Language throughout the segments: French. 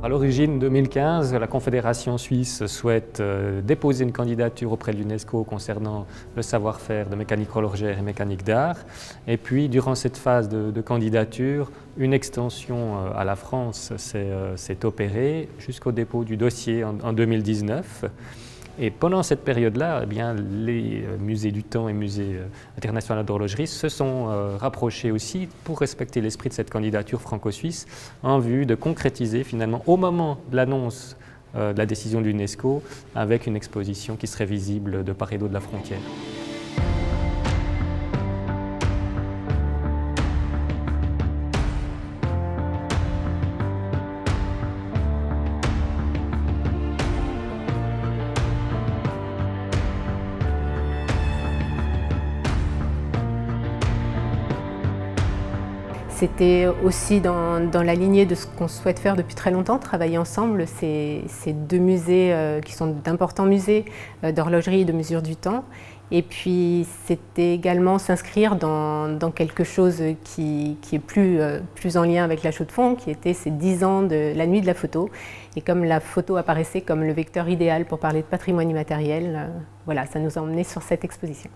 À l'origine, 2015, la Confédération suisse souhaite déposer une candidature auprès de l'UNESCO concernant le savoir-faire de mécanique horlogère et mécanique d'art. Et puis, durant cette phase de candidature, une extension à la France s'est opérée jusqu'au dépôt du dossier en 2019. Et pendant cette période-là, eh bien, les musées du temps et musées international d'horlogerie se sont rapprochés aussi pour respecter l'esprit de cette candidature franco-suisse en vue de concrétiser finalement au moment de l'annonce de la décision de l'UNESCO avec une exposition qui serait visible de part et d'autre de la frontière. C'était aussi dans la lignée de ce qu'on souhaite faire depuis très longtemps, travailler ensemble, ces deux musées qui sont d'importants musées d'horlogerie et de mesure du temps. Et puis c'était également s'inscrire dans quelque chose qui est plus en lien avec la Chaux-de-Fonds, qui était ces 10 ans de la nuit de la photo. Et comme la photo apparaissait comme le vecteur idéal pour parler de patrimoine immatériel, voilà, ça nous a emmenés sur cette exposition.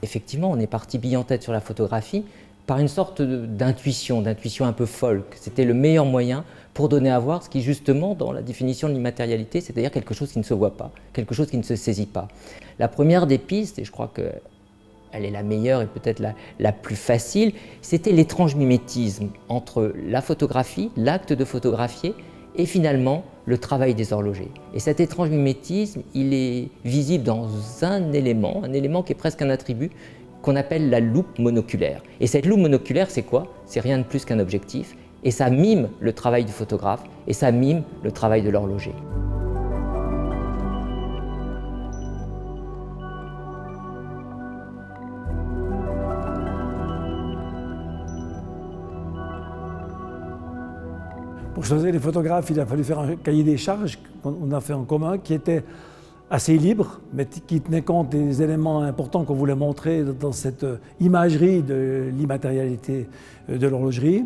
Effectivement, on est parti bille en tête sur la photographie, par une sorte d'intuition un peu folk. C'était le meilleur moyen pour donner à voir ce qui, justement, dans la définition de l'immatérialité, c'est-à-dire quelque chose qui ne se voit pas, quelque chose qui ne se saisit pas. La première des pistes, et je crois qu'elle est la meilleure et peut-être la plus facile, c'était l'étrange mimétisme entre la photographie, l'acte de photographier, et finalement le travail des horlogers. Et cet étrange mimétisme, il est visible dans un élément qui est presque un attribut, qu'on appelle la loupe monoculaire. Et cette loupe monoculaire, c'est quoi? C'est rien de plus qu'un objectif, et ça mime le travail du photographe, et ça mime le travail de l'horloger. Pour choisir les photographes, il a fallu faire un cahier des charges qu'on a fait en commun, qui était assez libre, mais qui tenait compte des éléments importants qu'on voulait montrer dans cette imagerie de l'immatérialité de l'horlogerie.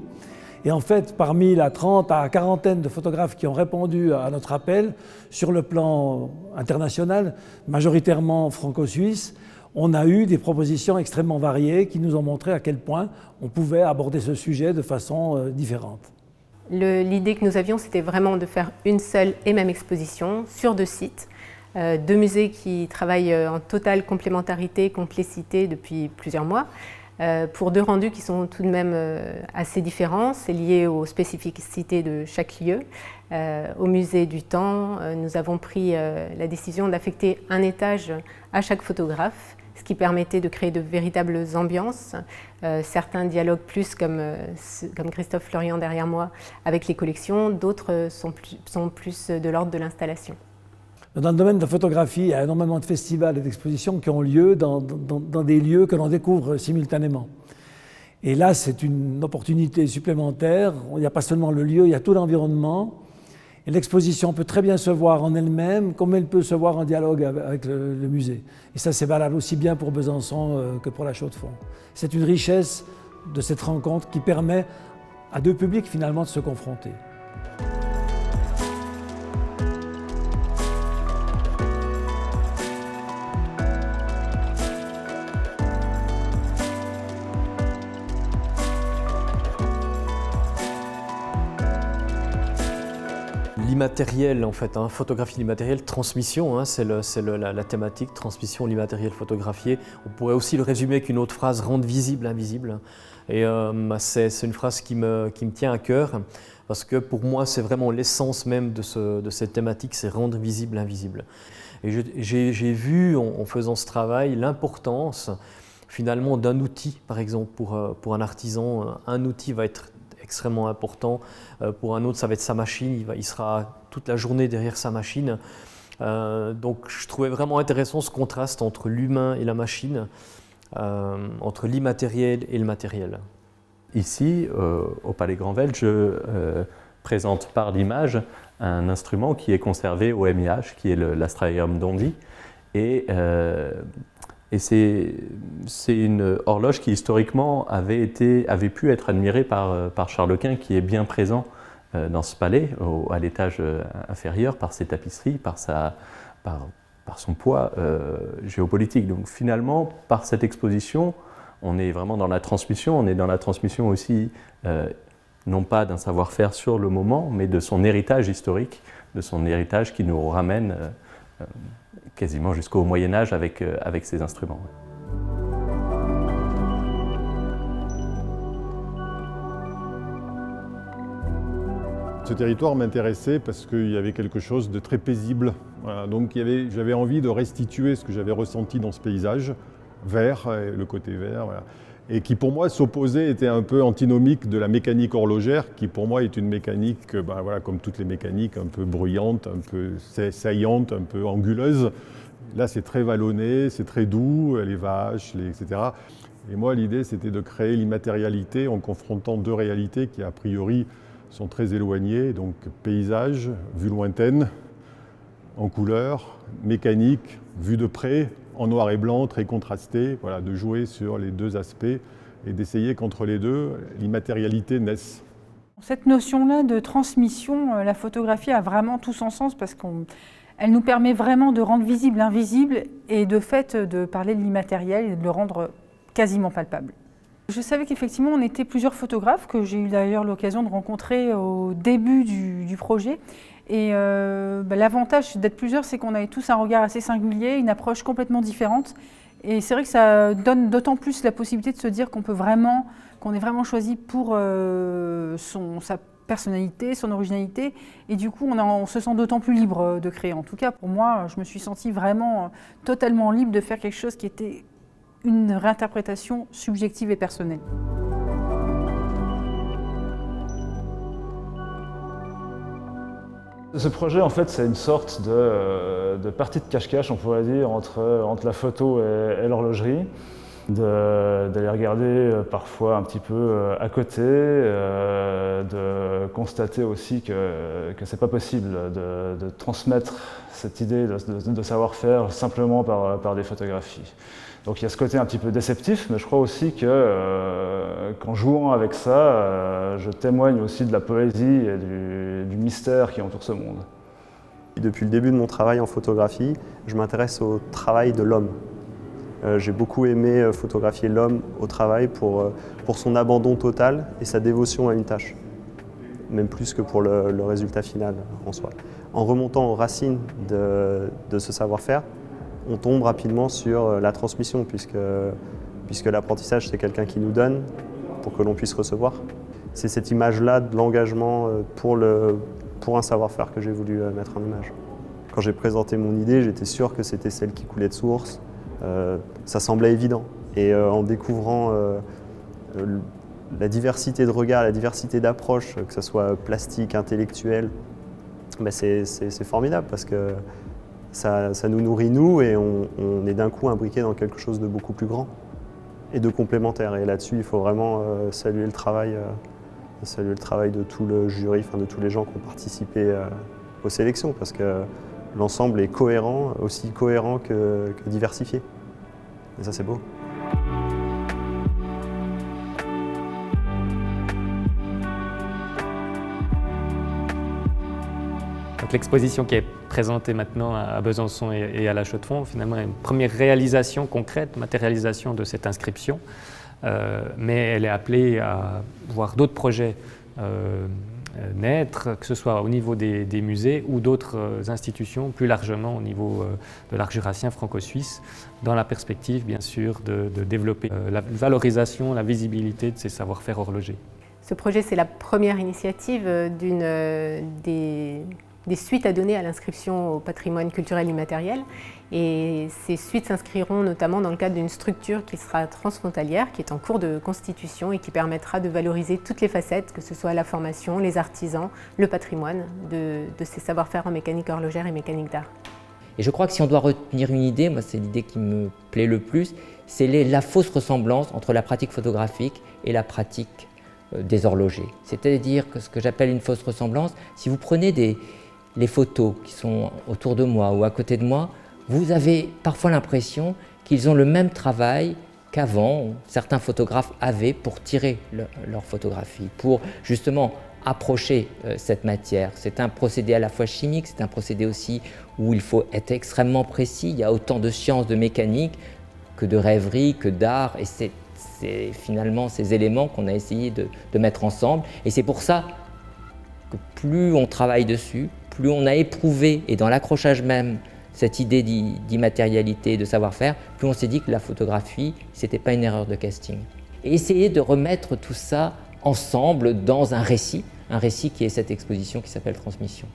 Et en fait, parmi la 30 à 40aine de photographes qui ont répondu à notre appel, sur le plan international, majoritairement franco-suisse, on a eu des propositions extrêmement variées qui nous ont montré à quel point on pouvait aborder ce sujet de façon différente. L'idée que nous avions, c'était vraiment de faire une seule et même exposition sur 2 sites. 2 musées qui travaillent en totale complémentarité, complicité depuis plusieurs mois, pour 2 rendus qui sont tout de même assez différents. C'est lié aux spécificités de chaque lieu. Au musée du temps, nous avons pris la décision d'affecter un étage à chaque photographe, ce qui permettait de créer de véritables ambiances. Certains dialoguent plus comme Christophe Florian derrière moi avec les collections, d'autres sont plus de l'ordre de l'installation. Dans le domaine de la photographie, il y a énormément de festivals et d'expositions qui ont lieu dans des lieux que l'on découvre simultanément. Et là, c'est une opportunité supplémentaire. Il n'y a pas seulement le lieu, il y a tout l'environnement. Et l'exposition peut très bien se voir en elle-même, comme elle peut se voir en dialogue avec le musée. Et ça, c'est valable aussi bien pour Besançon que pour la Chaux-de-Fonds. C'est une richesse de cette rencontre qui permet à 2 publics finalement de se confronter. L'immatériel, en fait, photographie l'immatériel, transmission, c'est la thématique, transmission, l'immatériel photographié. On pourrait aussi le résumer avec une autre phrase, rendre visible l'invisible. Et c'est une phrase qui me tient à cœur, parce que pour moi, c'est vraiment l'essence même de cette thématique, c'est rendre visible l'invisible. Et j'ai vu, en faisant ce travail, l'importance, finalement, d'un outil, par exemple, pour un artisan. Un outil va être extrêmement important. Pour un autre, ça va être sa machine, il sera toute la journée derrière sa machine. Donc je trouvais vraiment intéressant ce contraste entre l'humain et la machine, entre l'immatériel et le matériel. Ici, au Palais Granvelle, je présente par l'image un instrument qui est conservé au MIH, qui est l'Astrarium d'Ondy. Et c'est une horloge qui historiquement avait pu être admirée par Charles Quint, qui est bien présent dans ce palais, à l'étage inférieur, par ses tapisseries, par son poids géopolitique. Donc finalement, par cette exposition, on est vraiment dans la transmission, on est dans la transmission aussi, non pas d'un savoir-faire sur le moment, mais de son héritage historique, de son héritage qui nous ramène quasiment jusqu'au Moyen-Âge avec ces instruments. Ce territoire m'intéressait parce qu'il y avait quelque chose de très paisible. Voilà, donc j'avais envie de restituer ce que j'avais ressenti dans ce paysage, vert, le côté vert, voilà, et qui pour moi s'opposait, était un peu antinomique de la mécanique horlogère, qui pour moi est une mécanique, voilà, comme toutes les mécaniques, un peu bruyante, un peu saillante, un peu anguleuse. Là c'est très vallonné, c'est très doux, les vaches, etc. Et moi l'idée c'était de créer l'immatérialité en confrontant deux réalités qui a priori sont très éloignés, donc paysage, vue lointaine, en couleur, mécanique, vue de près, en noir et blanc, très contrasté, voilà, de jouer sur les deux aspects et d'essayer qu'entre les deux, l'immatérialité naisse. Cette notion-là de transmission, la photographie a vraiment tout son sens parce qu'elle nous permet vraiment de rendre visible l'invisible et de fait de parler de l'immatériel et de le rendre quasiment palpable. Je savais qu'effectivement on était plusieurs photographes que j'ai eu d'ailleurs l'occasion de rencontrer au début du projet. Et l'avantage d'être plusieurs, c'est qu'on avait tous un regard assez singulier, une approche complètement différente. Et c'est vrai que ça donne d'autant plus la possibilité de se dire qu'on est vraiment choisi pour sa personnalité, son originalité. Et du coup, on se sent d'autant plus libre de créer. En tout cas, pour moi, je me suis sentie vraiment totalement libre de faire quelque chose qui était une réinterprétation subjective et personnelle. Ce projet, en fait, c'est une sorte de partie de cache-cache, on pourrait dire, entre la photo et l'horlogerie. D'aller regarder parfois un petit peu à côté, de constater aussi que c'est pas possible de transmettre cette idée de savoir-faire simplement par des photographies. Donc il y a ce côté un petit peu déceptif, mais je crois aussi qu'en jouant avec ça, je témoigne aussi de la poésie et du mystère qui entoure ce monde. Depuis le début de mon travail en photographie, je m'intéresse au travail de l'homme. J'ai beaucoup aimé photographier l'homme au travail pour son abandon total et sa dévotion à une tâche, même plus que pour le résultat final en soi. En remontant aux racines de ce savoir-faire, on tombe rapidement sur la transmission, puisque l'apprentissage, c'est quelqu'un qui nous donne pour que l'on puisse recevoir. C'est cette image-là de l'engagement pour un savoir-faire que j'ai voulu mettre en image. Quand j'ai présenté mon idée, j'étais sûr que c'était celle qui coulait de source. Ça semblait évident. Et en découvrant la diversité de regards, la diversité d'approches, que ce soit plastique, intellectuelle, c'est formidable parce que ça nous nourrit nous et on est d'un coup imbriqué dans quelque chose de beaucoup plus grand et de complémentaire. Et là-dessus, il faut vraiment saluer le travail de tout le jury, de tous les gens qui ont participé aux sélections parce que l'ensemble est cohérent, aussi cohérent que diversifié. Et ça, c'est beau. L'exposition qui est présentée maintenant à Besançon et à la Chaux-de-Fonds, finalement, est une première réalisation concrète, matérialisation de cette inscription, mais elle est appelée à voir d'autres projets naître, que ce soit au niveau des musées ou d'autres institutions, plus largement au niveau de l'art jurassien franco-suisse, dans la perspective, bien sûr, de développer la valorisation, la visibilité de ces savoir-faire horlogers. Ce projet, c'est la première initiative des suites à donner à l'inscription au patrimoine culturel immatériel. Et ces suites s'inscriront notamment dans le cadre d'une structure qui sera transfrontalière, qui est en cours de constitution et qui permettra de valoriser toutes les facettes, que ce soit la formation, les artisans, le patrimoine de ces savoir-faire en mécanique horlogère et mécanique d'art. Et je crois que si on doit retenir une idée, moi c'est l'idée qui me plaît le plus, c'est la fausse ressemblance entre la pratique photographique et la pratique des horlogers. C'est-à-dire que ce que j'appelle une fausse ressemblance, si vous prenez les photos qui sont autour de moi ou à côté de moi, vous avez parfois l'impression qu'ils ont le même travail qu'avant, certains photographes avaient pour tirer leur photographie, pour justement approcher cette matière. C'est un procédé à la fois chimique, c'est un procédé aussi où il faut être extrêmement précis. Il y a autant de sciences, de mécanique, que de rêverie, que d'art, et c'est finalement ces éléments qu'on a essayé de mettre ensemble. Et c'est pour ça que plus on travaille dessus, plus on a éprouvé, et dans l'accrochage même, cette idée d'immatérialité, de savoir-faire, plus on s'est dit que la photographie, c'était pas une erreur de casting. Et essayer de remettre tout ça ensemble dans un récit qui est cette exposition qui s'appelle Transmission.